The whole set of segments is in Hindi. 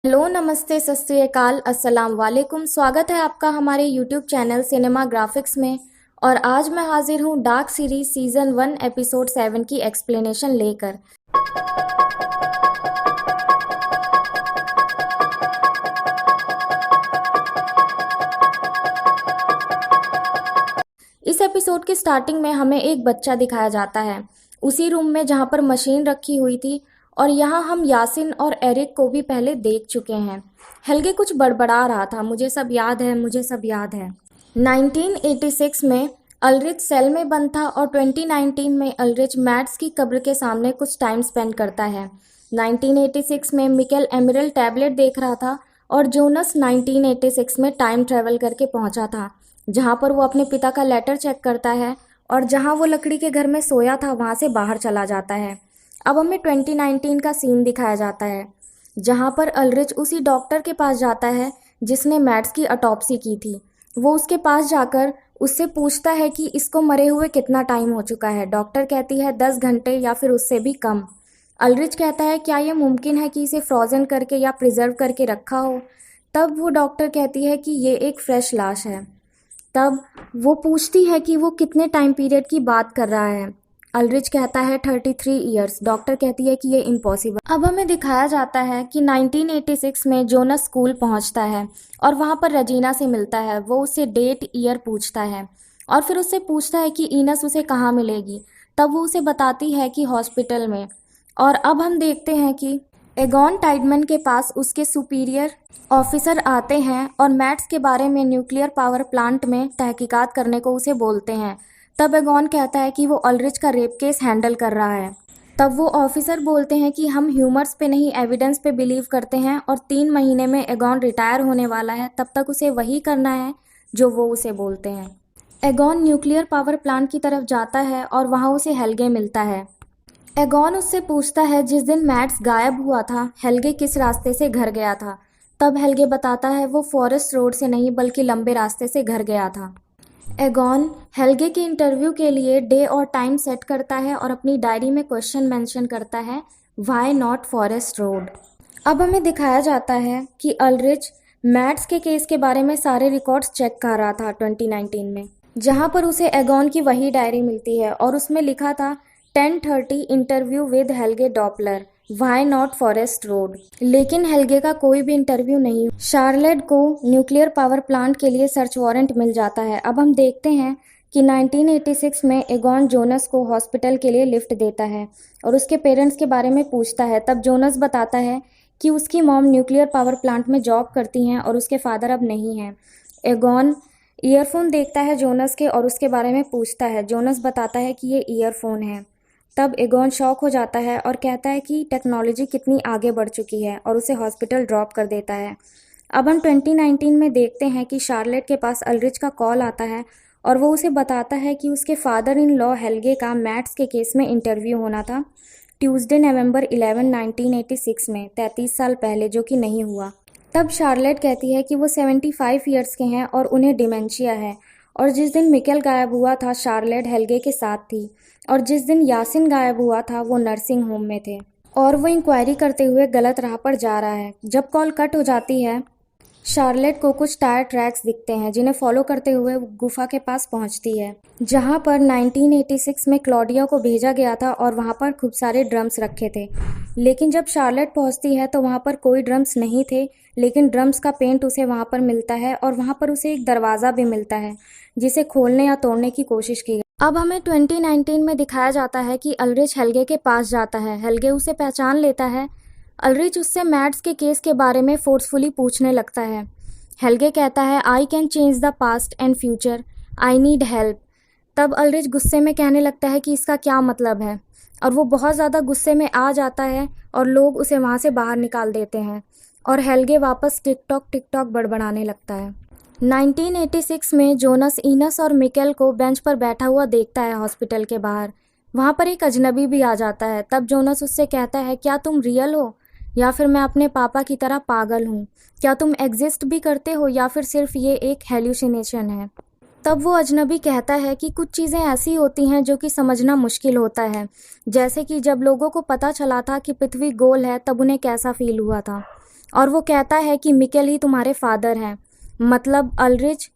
हेलो, नमस्ते, सत श्री अकाल, अस्सलाम वालेकुम। स्वागत है आपका हमारे यूट्यूब चैनल सिनेमा ग्राफिक्स में। और आज मैं हाजिर हूँ डार्क सीरीज सीजन 1 एपिसोड 7 की एक्सप्लेनेशन लेकर। इस एपिसोड की स्टार्टिंग में हमें एक बच्चा दिखाया जाता है, उसी रूम में जहाँ पर मशीन रखी हुई थी। और यहाँ हम यासिन और एरिक को भी पहले देख चुके हैं। हेल्गे कुछ बड़बड़ा रहा था, मुझे सब याद है, मुझे सब याद है। 1986 में अल्रिच सेल में बंद था और 2019 में अल्रिच मैड्स की कब्र के सामने कुछ टाइम स्पेंड करता है। 1986 में मिकेल एमरल्ड टैबलेट देख रहा था और जोनस 1986 में टाइम ट्रेवल करके पहुंचा था, जहां पर वो अपने पिता का लेटर चेक करता है और जहां वो लकड़ी के घर में सोया था वहां से बाहर चला जाता है। अब हमें 2019 का सीन दिखाया जाता है, जहां पर अल्रिच उसी डॉक्टर के पास जाता है जिसने मैड्स की ऑटोप्सी की थी। वो उसके पास जाकर उससे पूछता है कि इसको मरे हुए कितना टाइम हो चुका है। डॉक्टर कहती है 10 घंटे या फिर उससे भी कम। अल्रिच कहता है क्या ये मुमकिन है कि इसे फ्रोजन करके या प्रिजर्व करके रखा हो। तब वो डॉक्टर कहती है कि ये एक फ्रेश लाश है। तब वो पूछती है कि वो कितने टाइम पीरियड की बात कर रहा है। अल्रिच कहता है 33 ईयर्स। डॉक्टर कहती है कि ये इम्पॉसिबल। अब हमें दिखाया जाता है कि 1986 में जोनस स्कूल पहुंचता है और वहां पर रजीना से मिलता है। वो उससे डेट ईयर पूछता है और फिर उससे पूछता है कि इनस उसे कहाँ मिलेगी। तब वो उसे बताती है कि हॉस्पिटल में। और अब हम देखते हैं कि एगॉन टाइडमन के पास उसके सुपीरियर ऑफिसर आते हैं और मैट्स के बारे में न्यूक्लियर पावर प्लांट में तहकीकात करने को उसे बोलते हैं। तब एगॉन कहता है कि वो अल्रिच का रेप केस हैंडल कर रहा है। तब वो ऑफिसर बोलते हैं कि हम ह्यूमर्स पे नहीं एविडेंस पे बिलीव करते हैं और 3 महीने में एगॉन रिटायर होने वाला है, तब तक उसे वही करना है जो वो उसे बोलते हैं। एगॉन न्यूक्लियर पावर प्लांट की तरफ जाता है और वहाँ उसे हेल्गे मिलता है। एगॉन उससे पूछता है जिस दिन मैट्स गायब हुआ था हेल्गे किस रास्ते से घर गया था। तब हेल्गे बताता है वो फॉरेस्ट रोड से नहीं बल्कि लंबे रास्ते से घर गया था। एगॉन हेल्गे के इंटरव्यू के लिए डे और टाइम सेट करता है और अपनी डायरी में क्वेश्चन मेंशन करता है, व्हाई नॉट फॉरेस्ट रोड। अब हमें दिखाया जाता है कि अल्रिच मैट्स के केस के बारे में सारे रिकॉर्ड्स चेक कर रहा था 2019 में, जहां पर उसे एगॉन की वही डायरी मिलती है और उसमें लिखा था 10:30 interview with हेल्गे Doppler, why not forest road. लेकिन हेल्गे का कोई भी इंटरव्यू नहीं। शार्लेट को न्यूक्लियर पावर प्लांट के लिए सर्च वारंट मिल जाता है। अब हम देखते हैं कि 1986 में एगॉन जोनस को हॉस्पिटल के लिए लिफ्ट देता है और उसके पेरेंट्स के बारे में पूछता है। तब जोनस बताता है कि उसकी मॉम न्यूक्लियर पावर प्लांट में जॉब करती हैं और उसके फादर अब नहीं हैं। एगॉन ईयरफोन देखता है जोनस के और उसके बारे में पूछता है। जोनस बताता है कि ये ईयरफोन है। तब एगॉन शॉक हो जाता है और कहता है कि टेक्नोलॉजी कितनी आगे बढ़ चुकी है और उसे हॉस्पिटल ड्रॉप कर देता है। अब हम 2019 में देखते हैं कि शार्लेट के पास अल्रिच का कॉल आता है और वो उसे बताता है कि उसके फादर इन लॉ हेल्गे का मैट्स के केस में इंटरव्यू होना था ट्यूसडे नवंबर 11, 1986 में, 33 साल पहले, जो कि नहीं हुआ। तब शार्लेट कहती है कि वो 75 ईयर्स के हैं और उन्हें डिमेंशिया है। और जिस दिन मिकेल गायब हुआ था शार्लेट हेल्गे के साथ थी और जिस दिन यासिन गायब हुआ था वो नर्सिंग होम में थे और वो इंक्वायरी करते हुए गलत राह पर जा रहा है। जब कॉल कट हो जाती है शार्लेट को कुछ टायर ट्रैक्स दिखते हैं जिन्हें फॉलो करते हुए वो गुफा के पास पहुंचती है, जहां पर 1986 में क्लॉडिया को भेजा गया था और वहां पर खूब सारे ड्रम्स रखे थे। लेकिन जब शार्लेट पहुंचती है तो वहां पर कोई ड्रम्स नहीं थे, लेकिन ड्रम्स का पेंट उसे वहां पर मिलता है और वहां पर उसे एक दरवाज़ा भी मिलता है जिसे खोलने या तोड़ने की कोशिश की। अब हमें 2019 में दिखाया जाता है कि अल्रिच हेल्गे के पास जाता है। हेल्गे उसे पहचान लेता है। अल्रिच उससे मैट्स के केस के बारे में फोर्सफुली पूछने लगता है। हेल्गे कहता है I can change the past and future, I need help. तब अल्रिच गुस्से में कहने लगता है कि इसका क्या मतलब है और वो बहुत ज़्यादा गुस्से में आ जाता है और लोग उसे वहाँ से बाहर निकाल देते हैं और हेल्गे वापस टिकटॉक टिकटॉक बड़बड़ाने लगता है। 1986 में जोनस इनस और मिकेल को बेंच पर बैठा हुआ देखता है हॉस्पिटल के बाहर। वहाँ पर एक अजनबी भी आ जाता है। तब जोनस उससे कहता है क्या तुम रियल हो या फिर मैं अपने पापा की तरह पागल हूँ? क्या तुम एग्जिस्ट भी करते हो या फिर सिर्फ ये एक हेल्यूसिनेशन है? तब वो अजनबी कहता है कि कुछ चीज़ें ऐसी होती हैं जो कि समझना मुश्किल होता है, जैसे कि जब लोगों को पता चला था कि पृथ्वी गोल है तब उन्हें कैसा फील हुआ था। और वो कहता है कि मिकेल ही तुम्हारे फादर हैं, मतलब अल्ड्रिच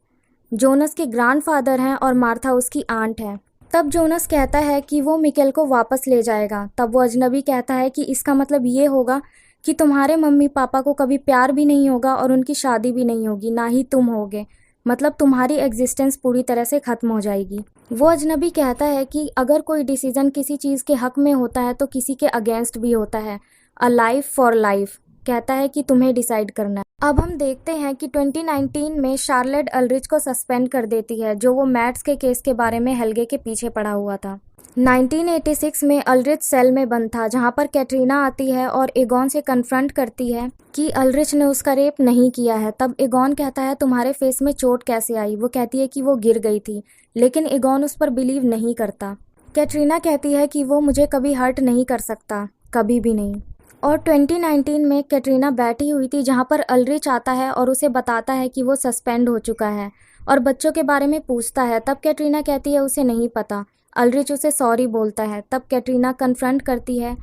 जोनस के ग्रैंडफादर हैं और मार्था उसकी आंट है। तब जोनस कहता है कि वो मिकेल को वापस ले जाएगा। तब वो अजनबी कहता है कि इसका मतलब ये होगा कि तुम्हारे मम्मी पापा को कभी प्यार भी नहीं होगा और उनकी शादी भी नहीं होगी, ना ही तुम होगे, मतलब तुम्हारी एग्जिस्टेंस पूरी तरह से ख़त्म हो जाएगी। वो अजनबी कहता है कि अगर कोई डिसीजन किसी चीज़ के हक में होता है तो किसी के अगेंस्ट भी होता है। अ लाइफ फॉर लाइफ कहता है कि तुम्हें डिसाइड करना है। अब हम देखते हैं कि 2019 में शार्लेट अल्ड्रिच को सस्पेंड कर देती है, जो वो मैट्स के केस के बारे में हेल्गे के पीछे पड़ा हुआ था। 1986 में अल्ड्रिच सेल में बंद था, जहां पर कैटरीना आती है और एगॉन से कन्फ्रंट करती है कि अल्ड्रिच ने उसका रेप नहीं किया है। तब एगॉन कहता है तुम्हारे फेस में चोट कैसे आई? वो कहती है कि वो गिर गई थी, लेकिन एगॉन उस पर बिलीव नहीं करता। कैटरीना कहती है कि वो मुझे कभी हर्ट नहीं कर सकता, कभी भी नहीं। और 2019 में कैटरीना बैठी हुई थी जहां पर अल्ड्रिच आता है और उसे बताता है कि वो सस्पेंड हो चुका है और बच्चों के बारे में पूछता है। तब कैटरीना कहती है उसे नहीं पता। अल्ड्रिच उसे सॉरी बोलता है। तब कैटरीना कन्फ्रंट करती है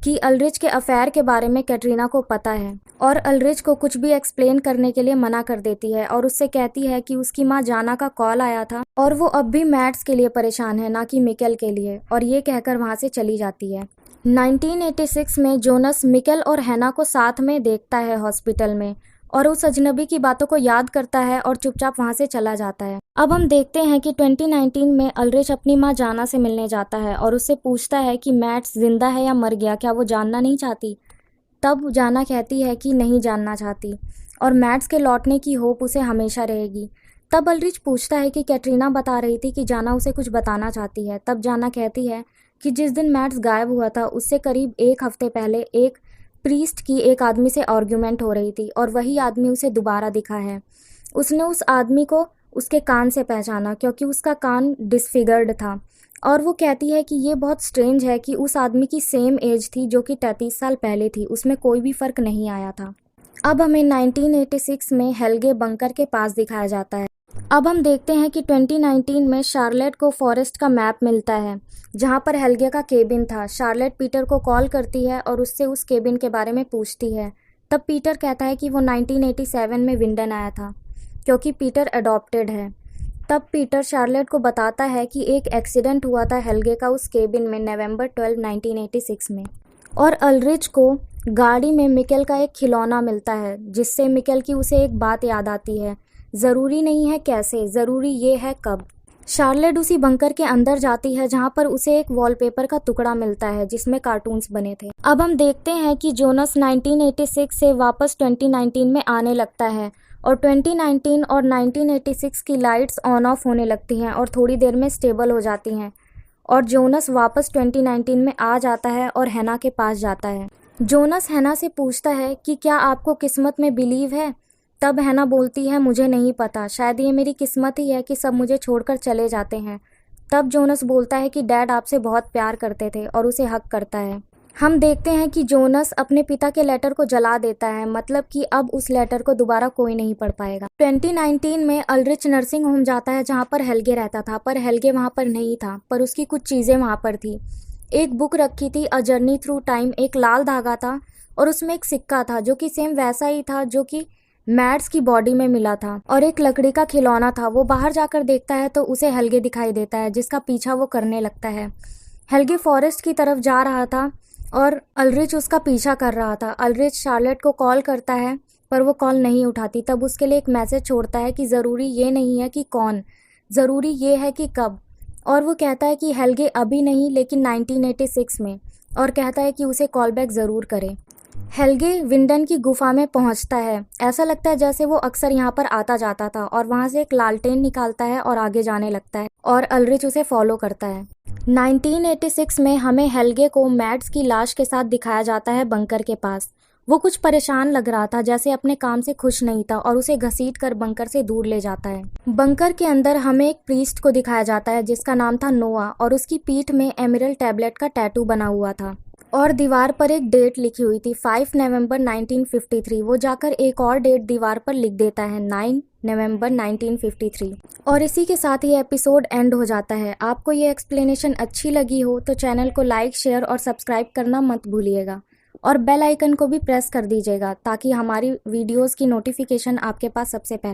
कि अल्ड्रिच के अफेयर के बारे में कैटरीना को पता है और अल्ड्रिच को कुछ भी एक्सप्लेन करने के लिए मना कर देती है और उससे कहती है कि उसकी माँ जाना का कॉल आया था और वो अब भी मैट्स के लिए परेशान है, ना कि मिकेल के लिए, और ये कहकर वहाँ से चली जाती है। 1986 में जोनस मिकेल और हैना को साथ में देखता है हॉस्पिटल में और उस अजनबी की बातों को याद करता है और चुपचाप वहां से चला जाता है। अब हम देखते हैं कि 2019 में अल्ड्रिच अपनी मां जाना से मिलने जाता है और उससे पूछता है कि मैट्स जिंदा है या मर गया, क्या वो जानना नहीं चाहती? तब जाना कहती है कि नहीं जानना चाहती और मैट्स के लौटने की होप उसे हमेशा रहेगी। तब अल्ड्रिच पूछता है कि कैटरीना बता रही थी कि जाना उसे कुछ बताना चाहती है। तब जाना कहती है कि जिस दिन मैट्स गायब हुआ था उससे करीब एक हफ्ते पहले एक प्रीस्ट की एक आदमी से आर्ग्यूमेंट हो रही थी और वही आदमी उसे दोबारा दिखा है। उसने उस आदमी को उसके कान से पहचाना क्योंकि उसका कान डिसफिगर्ड था और वो कहती है कि ये बहुत स्ट्रेंज है कि उस आदमी की सेम एज थी जो कि 33 साल पहले थी, उसमें कोई भी फ़र्क नहीं आया था। अब हमें 1986 में हेल्गे बंकर के पास दिखाया जाता है। अब हम देखते हैं कि 2019 में शार्लेट को फॉरेस्ट का मैप मिलता है जहां पर हेल्गे का केबिन था। शार्लेट पीटर को कॉल करती है और उससे उस केबिन के बारे में पूछती है। तब पीटर कहता है कि वो 1987 में विंडन आया था क्योंकि पीटर अडॉप्टेड है। तब पीटर शार्लेट को बताता है कि एक एक्सीडेंट हुआ था हेल्गे का उस केबिन में नवंबर 12, 1986 में और अल्ड्रिच को गाड़ी में मिकेल का एक खिलौना मिलता है जिससे मिकेल की उसे एक बात याद आती है, ज़रूरी नहीं है कैसे, ज़रूरी ये है कब। शार्लेट उसी बंकर के अंदर जाती है जहां पर उसे एक वॉलपेपर का टुकड़ा मिलता है जिसमें कार्टून्स बने थे। अब हम देखते हैं कि जोनस 1986 से वापस 2019 में आने लगता है और 2019 और 1986 की लाइट्स ऑन ऑफ होने लगती हैं और थोड़ी देर में स्टेबल हो जाती हैं और जोनस वापस 2019 में आ जाता है और हैना के पास जाता है। जोनस हैना से पूछता है कि क्या आपको किस्मत में बिलीव है? तब हैना बोलती है मुझे नहीं पता, शायद ये मेरी किस्मत ही है कि सब मुझे छोड़कर चले जाते हैं। तब जोनस बोलता है कि डैड आपसे बहुत प्यार करते थे और उसे हक करता है। हम देखते हैं कि जोनस अपने पिता के लेटर को जला देता है, मतलब कि अब उस लेटर को दोबारा कोई नहीं पढ़ पाएगा। 2019 में अल्ड्रिच नर्सिंग होम जाता है जहाँ पर हेल्गे रहता था, पर हेल्गे वहाँ पर नहीं था, पर उसकी कुछ चीज़ें वहाँ पर थी। एक बुक रखी थी, अ जर्नी थ्रू टाइम, एक लाल धागा था और उसमें एक सिक्का था जो कि सेम वैसा ही था जो कि मैट्स की बॉडी में मिला था और एक लकड़ी का खिलौना था। वो बाहर जाकर देखता है तो उसे हेल्गे दिखाई देता है जिसका पीछा वो करने लगता है। हेल्गे फॉरेस्ट की तरफ जा रहा था और अल्ड्रिच उसका पीछा कर रहा था। अल्ड्रिच शार्लेट को कॉल करता है पर वो कॉल नहीं उठाती। तब उसके लिए एक मैसेज छोड़ता है कि ज़रूरी ये नहीं है कि कौन, ज़रूरी ये है कि कब। और वो कहता है कि हेल्गे अभी नहीं लेकिन 1986 में, और कहता है कि उसे कॉल बैक ज़रूर करे। हेल्गे विंडन की गुफा में पहुंचता है। ऐसा लगता है जैसे वो अक्सर यहाँ पर आता जाता था और वहाँ से एक लालटेन निकालता है और आगे जाने लगता है और अल्ड्रिच उसे फॉलो करता है। 1986 में हमें हेल्गे को मैट्स की लाश के साथ दिखाया जाता है बंकर के पास। वो कुछ परेशान लग रहा था, जैसे अपने काम से खुश नहीं था, और उसे घसीट कर बंकर से दूर ले जाता है। बंकर के अंदर हमें एक प्रीस्ट को दिखाया जाता है जिसका नाम था नोआ और उसकी पीठ में एमरल्ड टैबलेट का टैटू बना हुआ था और दीवार पर एक डेट लिखी हुई थी 5 नवंबर 1953। वो जाकर एक और डेट दीवार पर लिख देता है 9 नवंबर 1953। और इसी के साथ ये एपिसोड एंड हो जाता है। आपको ये एक्सप्लेनेशन अच्छी लगी हो तो चैनल को लाइक, शेयर और सब्सक्राइब करना मत भूलिएगा और बेल आइकन को भी प्रेस कर दीजिएगा ताकि हमारी वीडियोस की नोटिफिकेशन आपके पास सबसे पहले